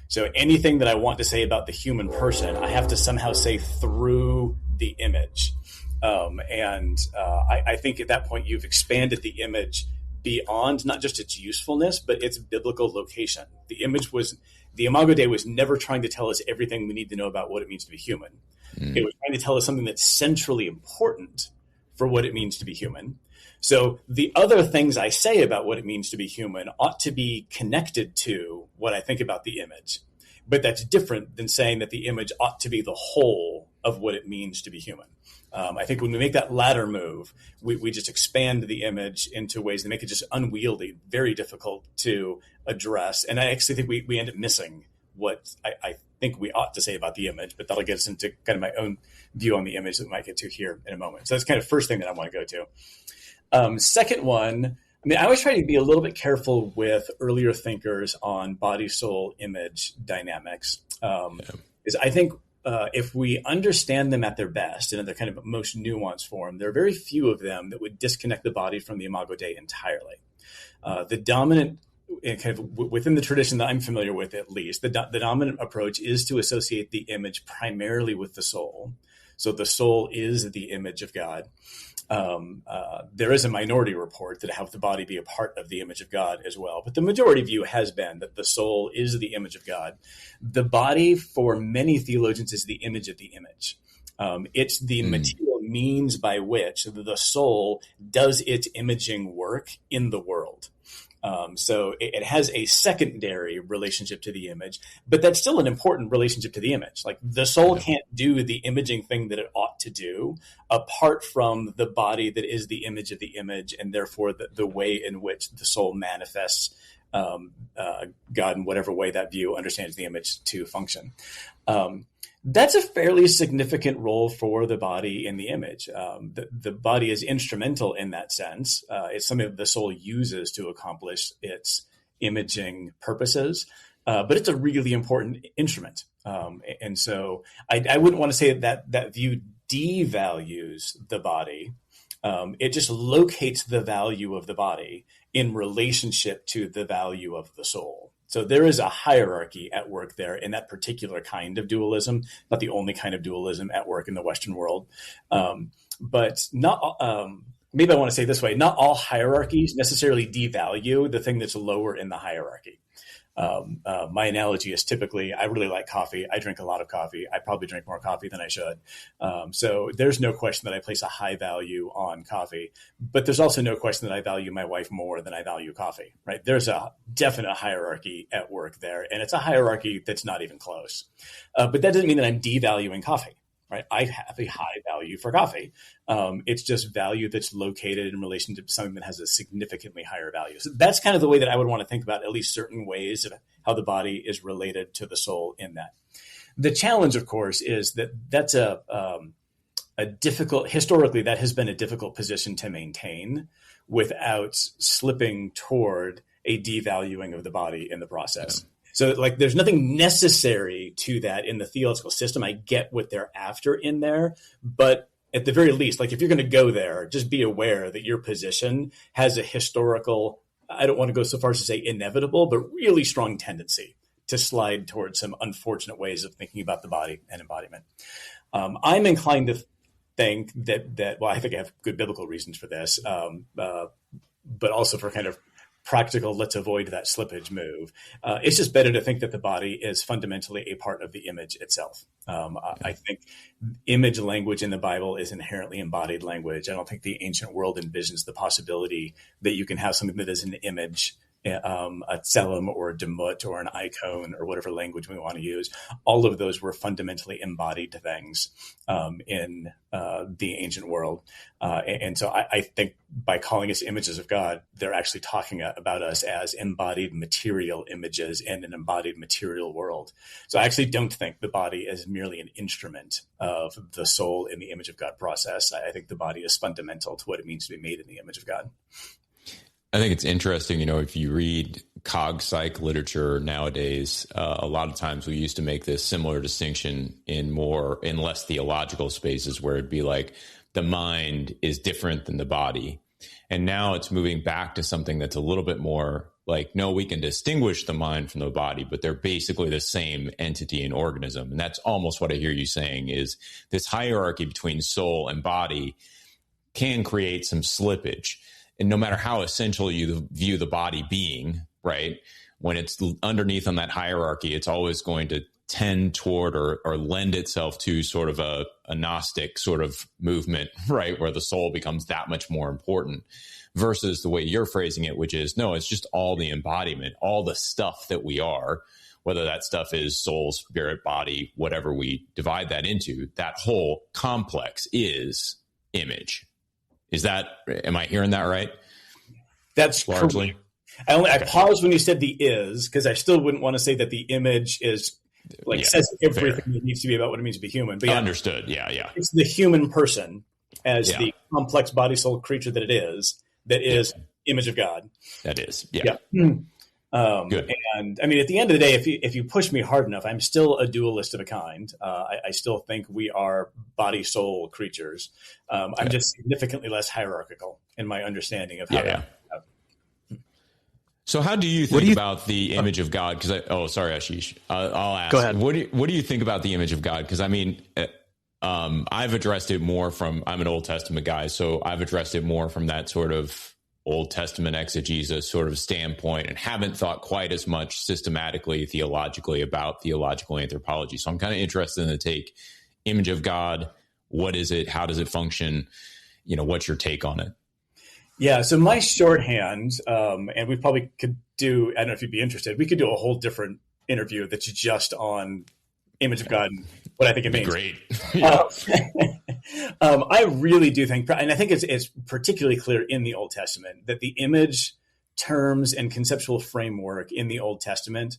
So anything that I want to say about the human person, I have to somehow say through the image. I think at that point you've expanded the image beyond not just its usefulness, but its biblical location. The Imago Dei was never trying to tell us everything we need to know about what it means to be human. It was trying to tell us something that's centrally important for what it means to be human. So the other things I say about what it means to be human ought to be connected to what I think about the image. But that's different than saying that the image ought to be the whole of what it means to be human. I think when we make that latter move, we just expand the image into ways that make it just unwieldy, very difficult to address. And I actually think we end up missing what I think we ought to say about the image, but that'll get us into kind of my own view on the image that we might get to here in a moment. So that's kind of first thing that I want to go to. Second one, I mean, I always try to be a little bit careful with earlier thinkers on body-soul image dynamics. Is I think if we understand them at their best and in their kind of most nuanced form, there are very few of them that would disconnect the body from the Imago Dei entirely. The dominant, kind of within the tradition that I'm familiar with, at least, the dominant approach is to associate the image primarily with the soul. So the soul is the image of God. There is a minority report that have the body be a part of the image of God as well. But the majority view has been that the soul is the image of God. The body, for many theologians, is the image of the image. It's the material means by which the soul does its imaging work in the world. So it has a secondary relationship to the image, but that's still an important relationship to the image. Like the soul can't do the imaging thing that it ought to do apart from the body that is the image of the image, and therefore the way in which the soul manifests God in whatever way that view understands the image to function. That's a fairly significant role for the body in the image. The body is instrumental in that sense. It's something that the soul uses to accomplish its imaging purposes, but it's a really important instrument. And so I wouldn't want to say that view devalues the body, It just locates the value of the body in relationship to the value of the soul. So there is a hierarchy at work there in that particular kind of dualism, not the only kind of dualism at work in the Western world. But not, maybe I want to say this way, not all hierarchies necessarily devalue the thing that's lower in the hierarchy. My analogy is typically, I really like coffee. I drink a lot of coffee. I probably drink more coffee than I should. So there's no question that I place a high value on coffee, but there's also no question that I value my wife more than I value coffee, right? There's a definite hierarchy at work there, and it's a hierarchy that's not even close. But that doesn't mean that I'm devaluing coffee. Right, I have a high value for coffee. It's just value that's located in relation to something that has a significantly higher value. So that's kind of the way that I would want to think about at least certain ways of how the body is related to the soul in that. The challenge, of course, is that that's a difficult, historically, that has been a difficult position to maintain without slipping toward a devaluing of the body in the process. Yeah. So like there's nothing necessary to that in the theological system. I get what they're after in there, but at the very least, like if you're going to go there, just be aware that your position has a historical, I don't want to go so far as to say inevitable, but really strong tendency to slide towards some unfortunate ways of thinking about the body and embodiment. I'm inclined to think that well, I think I have good biblical reasons for this, but also for kind of practical, let's avoid that slippage move. It's just better to think that the body is fundamentally a part of the image itself. I think image language in the Bible is inherently embodied language. I don't think the ancient world envisions the possibility that you can have something that is an image, a tselem or a demut or an icon or whatever language we want to use. All of those were fundamentally embodied things in the ancient world. And so I think by calling us images of God, they're actually talking about us as embodied material images in an embodied material world. So I actually don't think the body is merely an instrument of the soul in the image of God process. I think the body is fundamental to what it means to be made in the image of God. I think it's interesting, if you read cog psych literature nowadays, a lot of times we used to make this similar distinction in less theological spaces where it'd be like the mind is different than the body. And now it's moving back to something that's a little bit more like, no, we can distinguish the mind from the body, but they're basically the same entity and organism. And that's almost what I hear you saying is this hierarchy between soul and body can create some slippage. And no matter how essential you view the body being, right, when it's underneath on that hierarchy, it's always going to tend toward or lend itself to sort of a Gnostic sort of movement, right, where the soul becomes that much more important versus the way you're phrasing it, which is, no, it's just all the embodiment, all the stuff that we are, whether that stuff is soul, spirit, body, whatever we divide that into, that whole complex is image. Am I hearing that right? That's largely. I paused when you said the is, because I still wouldn't want to say that the image is says everything that needs to be about what it means to be human. But understood. Yeah. It's the human person as the complex body soul creature that it is image of God. That is. Yeah. Good. And I mean, at the end of the day, if you push me hard enough, I'm still a dualist of a kind. I still think we are body soul creatures. I'm just significantly less hierarchical in my understanding of how that. So how do you think about the image of God? Sorry, Ashish. I'll ask. Go ahead. What do you think about the image of God? Because I mean, I've addressed it more from, I'm an Old Testament guy, so I've addressed it more from that sort of Old Testament exegesis sort of standpoint and haven't thought quite as much systematically, theologically about theological anthropology. So I'm kind of interested in the take, image of God. What is it? How does it function? What's your take on it? Yeah. So my shorthand, and we probably could do, I don't know if you'd be interested, we could do a whole different interview that's just on image of God and what I think it means. Great. I really do think, and I think it's particularly clear in the Old Testament, that the image terms and conceptual framework in the Old Testament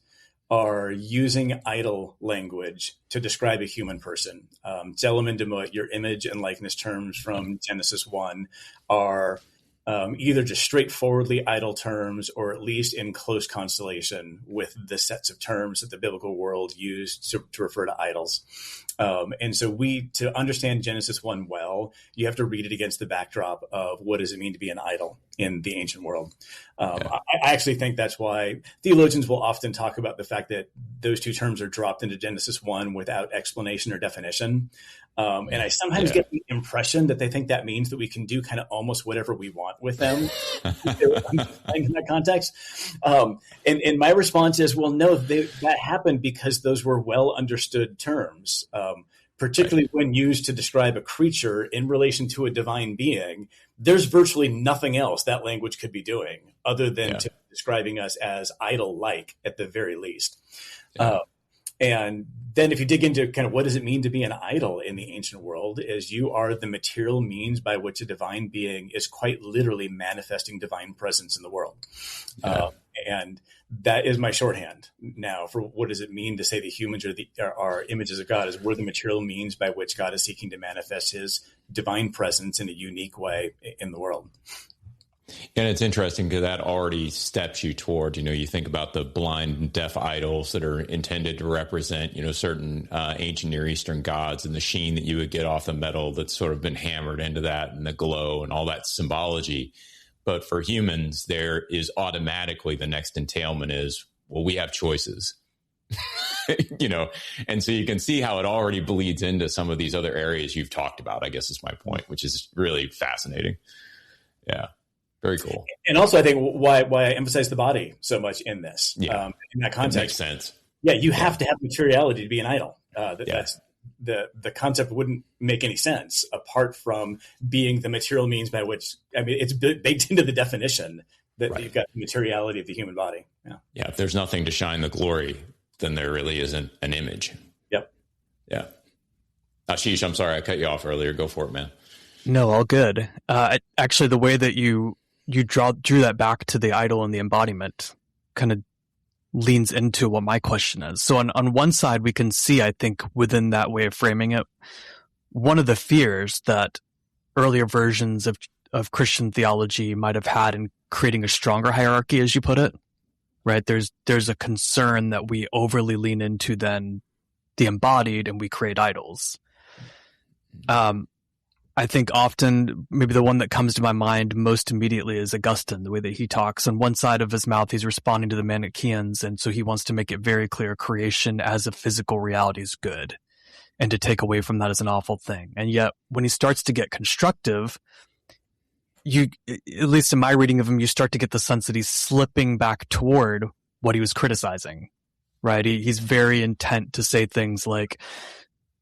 are using idol language to describe a human person. Tselem and demut, your image and likeness terms from Genesis 1, are either just straightforwardly idol terms or at least in close constellation with the sets of terms that the biblical world used to refer to idols. And so to understand Genesis 1 well, you have to read it against the backdrop of what does it mean to be an idol in the ancient world. I actually think that's why theologians will often talk about the fact that those two terms are dropped into Genesis 1 without explanation or definition. And I sometimes get the impression that they think that means that we can do kind of almost whatever we want with them in that context. And my response is, well, no, that happened because those were well understood terms, particularly when used to describe a creature in relation to a divine being. There's virtually nothing else that language could be doing other than describing us as idol-like at the very least. And then if you dig into kind of what does it mean to be an idol in the ancient world, is you are the material means by which a divine being is quite literally manifesting divine presence in the world. And that is my shorthand now for what does it mean to say the humans are images of God, is we're the material means by which God is seeking to manifest his divine presence in a unique way in the world. And it's interesting because that already steps you toward, you think about the blind and deaf idols that are intended to represent, certain ancient Near Eastern gods, and the sheen that you would get off the metal that's sort of been hammered into that, and the glow and all that symbology. But for humans, there is automatically the next entailment is, well, we have choices, and so you can see how it already bleeds into some of these other areas you've talked about, I guess is my point, which is really fascinating. Yeah. Very cool. And also, I think why I emphasize the body so much in this, in that context. It makes sense. Yeah, you have to have materiality to be an idol. That's the concept wouldn't make any sense apart from being the material means by which, it's baked into the definition that you've got the materiality of the human body. Yeah. If there's nothing to shine the glory, then there really isn't an image. Yep. Yeah. Ashish, I'm sorry I cut you off earlier. Go for it, man. No, all good. Actually, the way that you drew that back to the idol and the embodiment kind of leans into what my question is. So on one side, we can see, I think, within that way of framing it, one of the fears that earlier versions of Christian theology might have had in creating a stronger hierarchy, as you put it, right? There's a concern that we overly lean into then the embodied and we create idols. I think often, maybe the one that comes to my mind most immediately is Augustine, the way that he talks. On one side of his mouth, he's responding to the Manichaeans, and so he wants to make it very clear creation as a physical reality is good, and to take away from that is an awful thing. And yet, when he starts to get constructive, at least in my reading of him, you start to get the sense that he's slipping back toward what he was criticizing, right? He's very intent to say things like,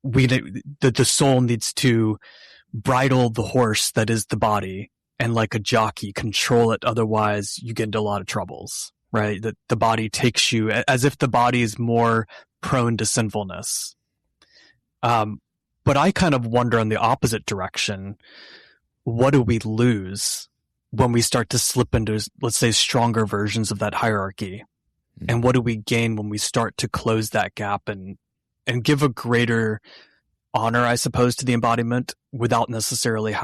the soul needs to bridle the horse that is the body, and like a jockey control it, otherwise you get into a lot of troubles, right? That the body takes you, as if the body is more prone to sinfulness. But I kind of wonder in the opposite direction, what do we lose when we start to slip into, let's say, stronger versions of that hierarchy? And what do we gain when we start to close that gap and give a greater honor, I suppose, to the embodiment without necessarily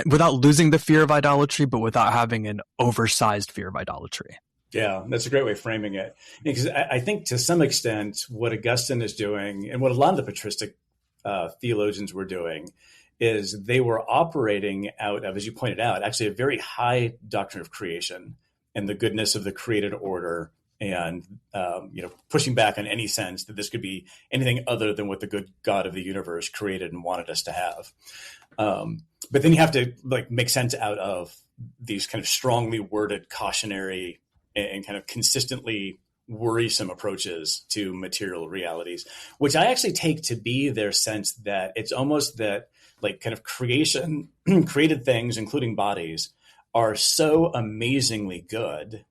without losing the fear of idolatry, but without having an oversized fear of idolatry? Yeah, that's a great way of framing it. Because I think to some extent what Augustine is doing, and what a lot of the patristic theologians were doing, is they were operating out of, as you pointed out, actually a very high doctrine of creation and the goodness of the created order, and pushing back on any sense that this could be anything other than what the good God of the universe created and wanted us to have. But then you have to make sense out of these kind of strongly worded cautionary and kind of consistently worrisome approaches to material realities, which I actually take to be their sense that it's almost that kind of creation, created things, including bodies, are so amazingly good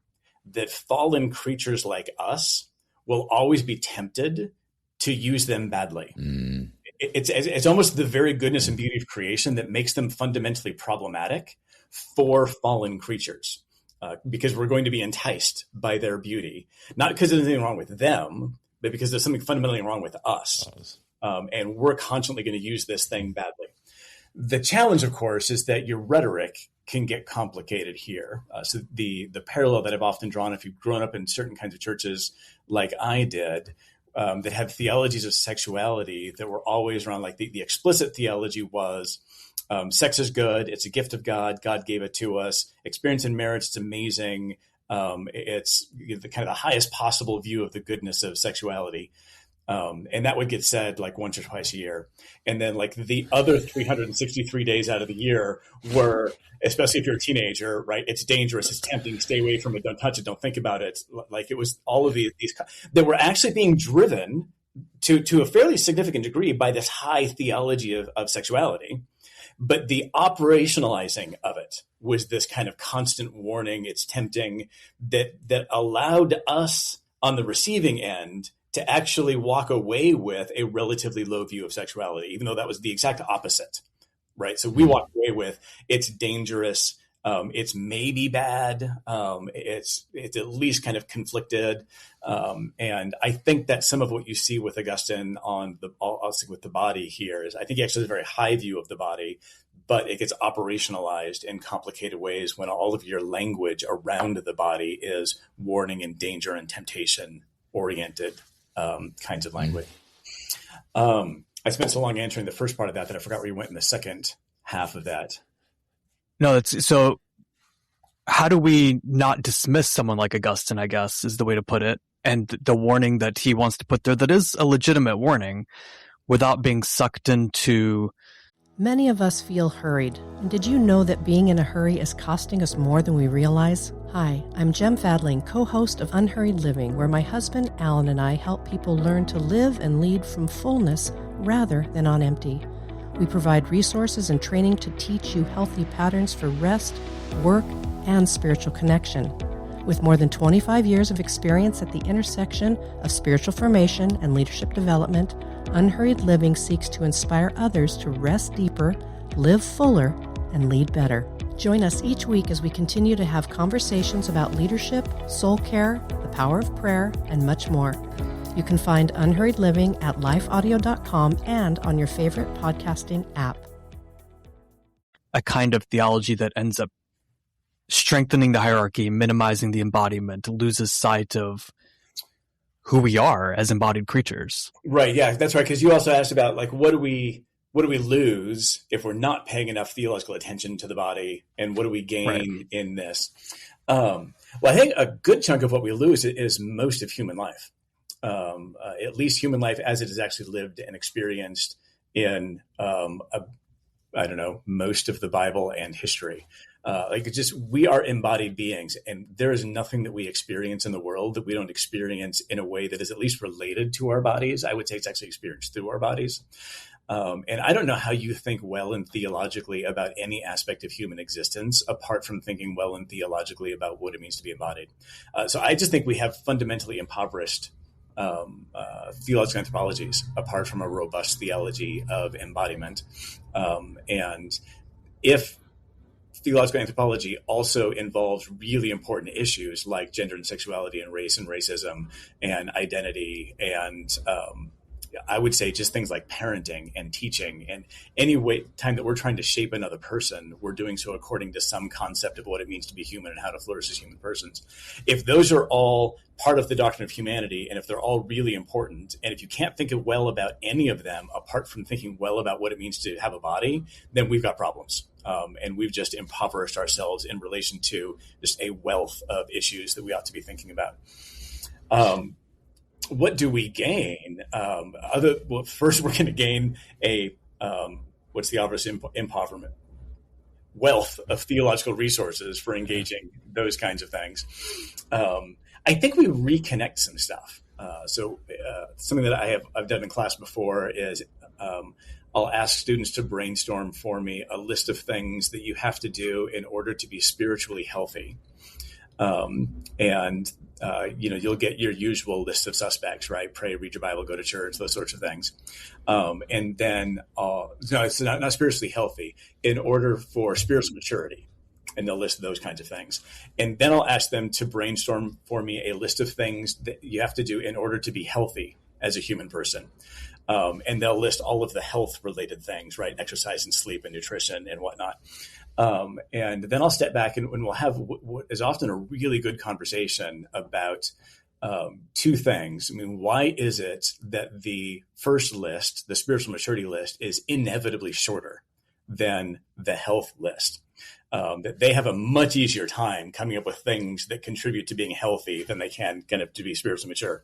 that fallen creatures like us will always be tempted to use them badly. It's almost the very goodness and beauty of creation that makes them fundamentally problematic for fallen creatures, because we're going to be enticed by their beauty, not because there's anything wrong with them, but because there's something fundamentally wrong with us. And we're constantly going to use this thing badly. The challenge, of course, is that your rhetoric can get complicated here. So the parallel that I've often drawn, if you've grown up in certain kinds of churches like I did, that had theologies of sexuality that were always around, like the explicit theology was sex is good. It's a gift of God. God gave it to us. Experience in marriage, it's amazing. It's the kind of the highest possible view of the goodness of sexuality. And that would get said like once or twice a year. And then like the other 363 days out of the year were, especially if you're a teenager, right? It's dangerous. It's tempting. Stay away from it. Don't touch it. Don't think about it. Like it was all of these that were actually being driven to a fairly significant degree by this high theology of sexuality. But the operationalizing of it was this kind of constant warning. It's tempting that allowed us on the receiving end to actually walk away with a relatively low view of sexuality, even though that was the exact opposite, right? So we walked away with it's dangerous, it's maybe bad, it's at least kind of conflicted, and I think that some of what you see with Augustine on I'll stick with the body here is I think he actually has a very high view of the body, but it gets operationalized in complicated ways when all of your language around the body is warning and danger and temptation oriented kinds of language. I spent so long answering the first part of that I forgot where you went in the second half of that. No, so how do we not dismiss someone like Augustine, I guess, is the way to put it. And the warning that he wants to put there, that is a legitimate warning, without being sucked into. Many of us feel hurried. And did you know that being in a hurry is costing us more than we realize? Hi, I'm Jem Fadling, co-host of Unhurried Living, where my husband Alan and I help people learn to live and lead from fullness rather than on empty. We provide resources and training to teach you healthy patterns for rest, work, and spiritual connection. With more than 25 years of experience at the intersection of spiritual formation and leadership development, Unhurried Living seeks to inspire others to rest deeper, live fuller, and lead better. Join us each week as we continue to have conversations about leadership, soul care, the power of prayer, and much more. You can find Unhurried Living at lifeaudio.com and on your favorite podcasting app. A kind of theology that ends up strengthening the hierarchy, minimizing the embodiment, loses sight of who we are as embodied creatures. Right. Yeah, that's right. Because you also asked about like, what do we lose if we're not paying enough theological attention to the body, and what do we gain in this? Well, I think a good chunk of what we lose is most of human life, at least human life as it is actually lived and experienced in, most of the Bible and history. We are embodied beings, and there is nothing that we experience in the world that we don't experience in a way that is at least related to our bodies. I would say it's actually experienced through our bodies. And I don't know how you think well and theologically about any aspect of human existence apart from thinking well and theologically about what it means to be embodied. So I just think we have fundamentally impoverished theological anthropologies apart from a robust theology of embodiment. And if theological anthropology also involves really important issues like gender and sexuality and race and racism and identity and I would say just things like parenting and teaching, and any time that we're trying to shape another person, we're doing so according to some concept of what it means to be human and how to flourish as human persons. If those are all part of the doctrine of humanity, and if they're all really important, and if you can't think well about any of them apart from thinking well about what it means to have a body, then we've got problems. And we've just impoverished ourselves in relation to just a wealth of issues that we ought to be thinking about. What do we gain? First, we're going to gain what's the obvious impoverment? Wealth of theological resources for engaging those kinds of things. I think we reconnect some stuff. Something that I've done in class before is I'll ask students to brainstorm for me a list of things that you have to do in order to be spiritually healthy. You'll get your usual list of suspects, right? Pray, read your Bible, go to church, those sorts of things. And then, it's not spiritually healthy, in order for spiritual maturity. And they'll list those kinds of things. And then I'll ask them to brainstorm for me a list of things that you have to do in order to be healthy as a human person. And they'll list all of the health-related things, right? Exercise and sleep and nutrition and whatnot. And then I'll step back and we'll have what is often a really good conversation about two things. I mean, why is it that the first list, the spiritual maturity list, is inevitably shorter than the health list? That they have a much easier time coming up with things that contribute to being healthy than they can kind of to be spiritually mature.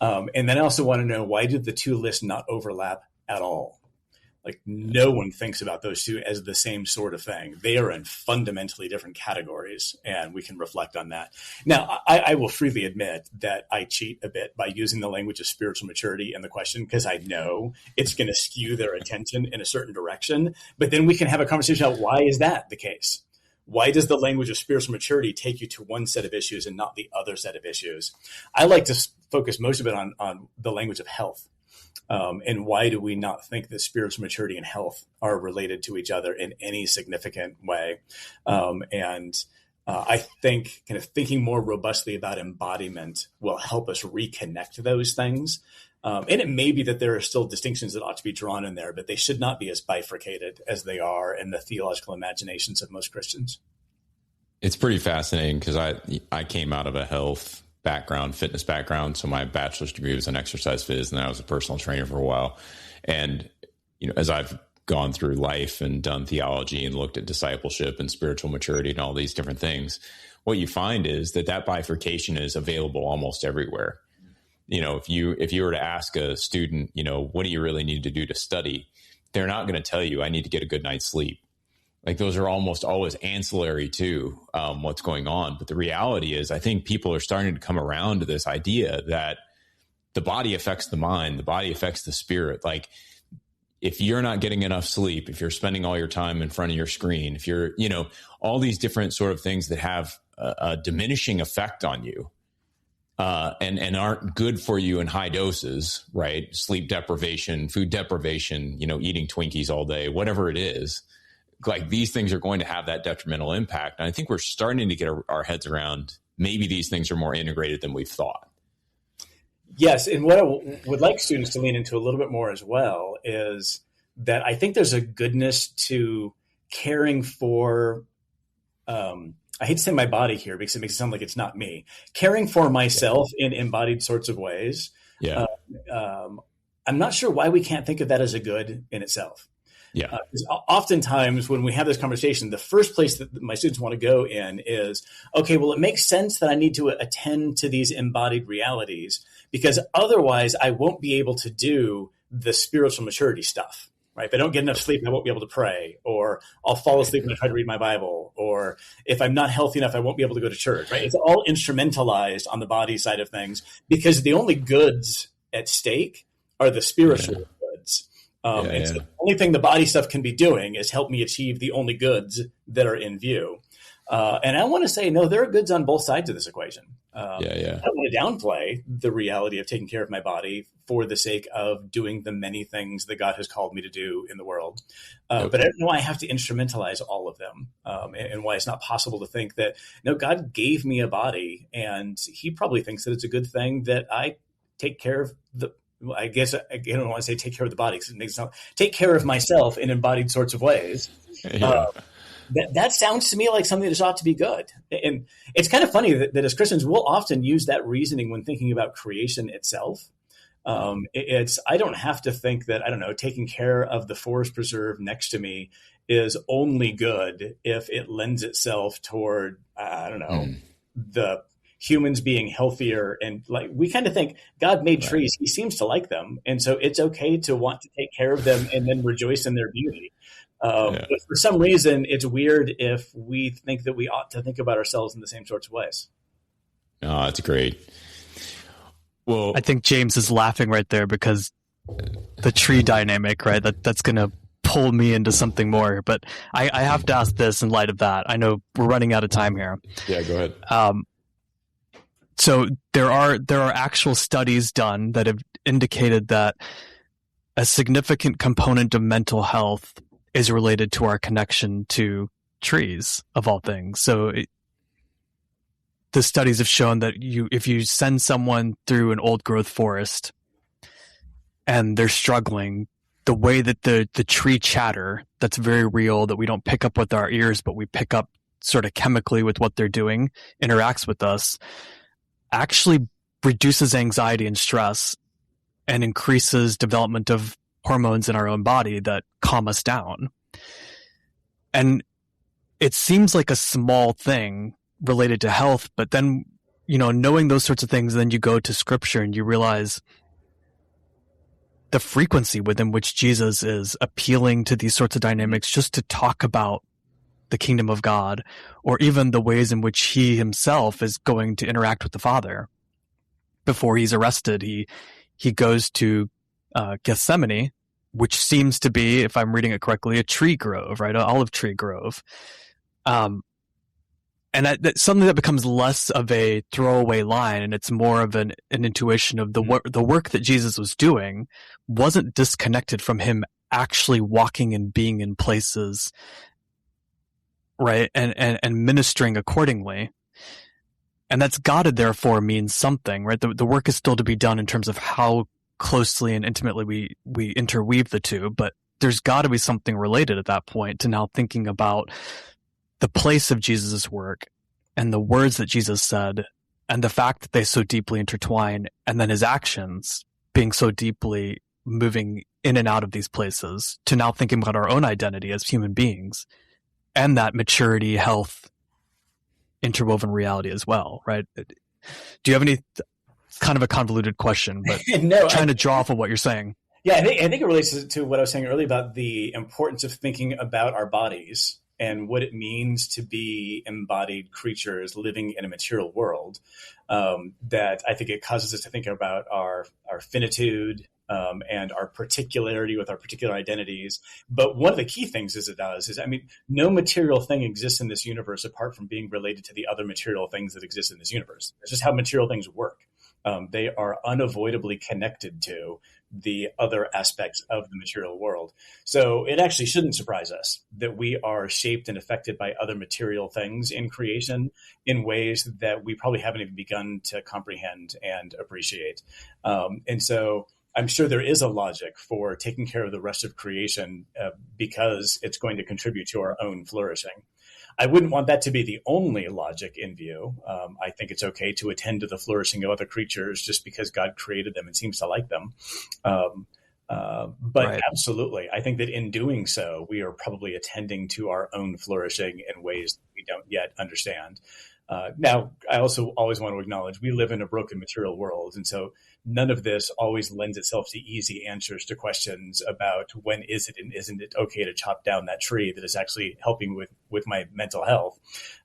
And then I also want to know, why did the two lists not overlap at all? Like, no one thinks about those two as the same sort of thing. They are in fundamentally different categories, and we can reflect on that. Now, I will freely admit that I cheat a bit by using the language of spiritual maturity in the question, because I know it's going to skew their attention in a certain direction. But then we can have a conversation about, why is that the case? Why does the language of spiritual maturity take you to one set of issues and not the other set of issues? I like to focus most of it on the language of health. And why do we not think that spiritual maturity and health are related to each other in any significant way? I think kind of thinking more robustly about embodiment will help us reconnect those things. And it may be that there are still distinctions that ought to be drawn in there, but they should not be as bifurcated as they are in the theological imaginations of most Christians. It's pretty fascinating because I came out of a health background, fitness background. So my bachelor's degree was in exercise phys, and then I was a personal trainer for a while. And, as I've gone through life and done theology and looked at discipleship and spiritual maturity and all these different things, what you find is that bifurcation is available almost everywhere. If you were to ask a student, what do you really need to do to study? They're not going to tell you, I need to get a good night's sleep. Like, those are almost always ancillary to what's going on. But the reality is, I think people are starting to come around to this idea that the body affects the mind, the body affects the spirit. Like, if you're not getting enough sleep, if you're spending all your time in front of your screen, if you're, all these different sort of things that have a diminishing effect on you and aren't good for you in high doses, right? Sleep deprivation, food deprivation, eating Twinkies all day, whatever it is. Like, these things are going to have that detrimental impact. And I think we're starting to get our heads around, maybe these things are more integrated than we've thought. Yes. And what I would like students to lean into a little bit more as well is that I think there's a goodness to caring for, I hate to say my body here because it makes it sound like it's not me, caring for myself in embodied sorts of ways. Yeah. I'm not sure why we can't think of that as a good in itself. Yeah. Oftentimes when we have this conversation, the first place that my students want to go in is, okay, well, it makes sense that I need to attend to these embodied realities because otherwise I won't be able to do the spiritual maturity stuff, right? If I don't get enough sleep, I won't be able to pray, or I'll fall asleep when I try to read my Bible, or if I'm not healthy enough, I won't be able to go to church, right? It's all instrumentalized on the body side of things because the only goods at stake are the spiritual goods. So the only thing the body stuff can be doing is help me achieve the only goods that are in view. And I want to say, no, there are goods on both sides of this equation. I don't want to downplay the reality of taking care of my body for the sake of doing the many things that God has called me to do in the world. But I don't know why I have to instrumentalize all of them and why it's not possible to think that, no, God gave me a body and he probably thinks that it's a good thing that I take care of I guess I don't want to say take care of the body because it makes it sound take care of myself in embodied sorts of ways. That sounds to me like something that ought to be good. And it's kind of funny that as Christians, we'll often use that reasoning when thinking about creation itself. I don't have to think that, taking care of the forest preserve next to me is only good if it lends itself toward, the humans being healthiher. And like, we kind of think God made trees. He seems to like them. And so it's okay to want to take care of them and then rejoice in their beauty. But for some reason, it's weird if we think that we ought to think about ourselves in the same sorts of ways. Oh, that's great. Well, I think James is laughing right there because the tree dynamic, right? That's going to pull me into something more. But I have to ask this in light of that. I know we're running out of time here. Yeah, go ahead. So there are actual studies done that have indicated that a significant component of mental health is related to our connection to trees, of all things. So the studies have shown that if you send someone through an old growth forest and they're struggling, the way that the tree chatter, that's very real, that we don't pick up with our ears, but we pick up sort of chemically with what they're doing, interacts with us, actually reduces anxiety and stress and increases development of hormones in our own body that calm us down. And it seems like a small thing related to health, but then, knowing those sorts of things, then you go to scripture and you realize the frequency within which Jesus is appealing to these sorts of dynamics just to talk about the kingdom of God, or even the ways in which he himself is going to interact with the Father. Before he's arrested, he goes to Gethsemane, which seems to be, if I'm reading it correctly, a tree grove, right? An olive tree grove. And that's something that becomes less of a throwaway line, and it's more of an intuition of the work that Jesus was doing wasn't disconnected from him actually walking and being in places, right? And ministering accordingly. And that's gotta therefore mean something, right? The work is still to be done in terms of how closely and intimately we interweave the two, but there's got to be something related at that point to now thinking about the place of Jesus' work and the words that Jesus said and the fact that they so deeply intertwine, and then his actions being so deeply moving in and out of these places, to now thinking about our own identity as human beings and that maturity, health, interwoven reality as well, right? Do you have any... kind of a convoluted question, but trying to draw off of what you're saying. Yeah, I think it relates to what I was saying earlier about the importance of thinking about our bodies and what it means to be embodied creatures living in a material world. That I think it causes us to think about our finitude and our particularity with our particular identities. But one of the key things it does is, no material thing exists in this universe apart from being related to the other material things that exist in this universe. It's just how material things work. They are unavoidably connected to the other aspects of the material world. So it actually shouldn't surprise us that we are shaped and affected by other material things in creation in ways that we probably haven't even begun to comprehend and appreciate. And so I'm sure there is a logic for taking care of the rest of creation because it's going to contribute to our own flourishing. I wouldn't want that to be the only logic in view. I think it's okay to attend to the flourishing of other creatures just because God created them and seems to like them. But right. Absolutely, I think that in doing so, we are probably attending to our own flourishing in ways that we don't yet understand. Now, I also always want to acknowledge we live in a broken material world. And so none of this always lends itself to easy answers to questions about when is it and isn't it okay to chop down that tree that is actually helping with my mental health.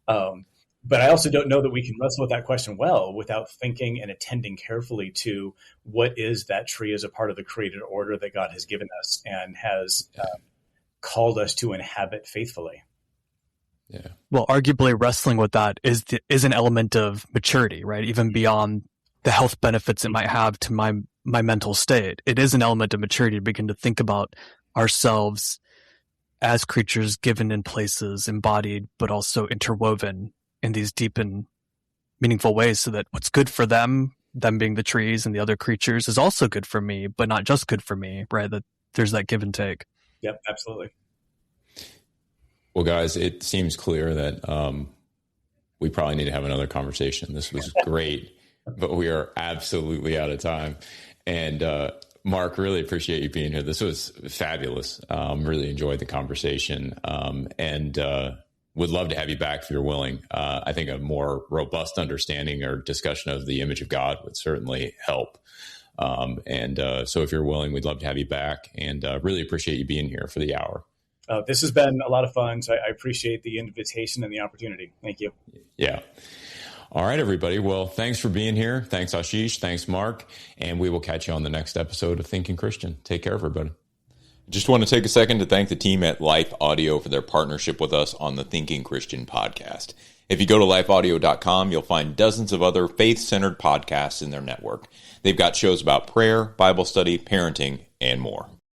But I also don't know that we can wrestle with that question well without thinking and attending carefully to what is that tree as a part of the created order that God has given us and has called us to inhabit faithfully. Yeah. Well, arguably wrestling with that is an element of maturity, right? Even beyond the health benefits it might have to my mental state. It is an element of maturity to begin to think about ourselves as creatures given in places, embodied, but also interwoven in these deep and meaningful ways so that what's good for them being the trees and the other creatures, is also good for me, but not just good for me, right? That there's that give and take. Yep, absolutely. Well, guys, it seems clear that we probably need to have another conversation. This was great, but we are absolutely out of time. And Marc, really appreciate you being here. This was fabulous. Really enjoyed the conversation, and would love to have you back if you're willing. I think a more robust understanding or discussion of the image of God would certainly help. So if you're willing, we'd love to have you back, and really appreciate you being here for the hour. This has been a lot of fun, so I appreciate the invitation and the opportunity. Thank you. Yeah. All right, everybody. Well, thanks for being here. Thanks, Ashish. Thanks, Marc. And we will catch you on the next episode of Thinking Christian. Take care, everybody. Just want to take a second to thank the team at Life Audio for their partnership with us on the Thinking Christian podcast. If you go to lifeaudio.com, you'll find dozens of other faith-centered podcasts in their network. They've got shows about prayer, Bible study, parenting, and more.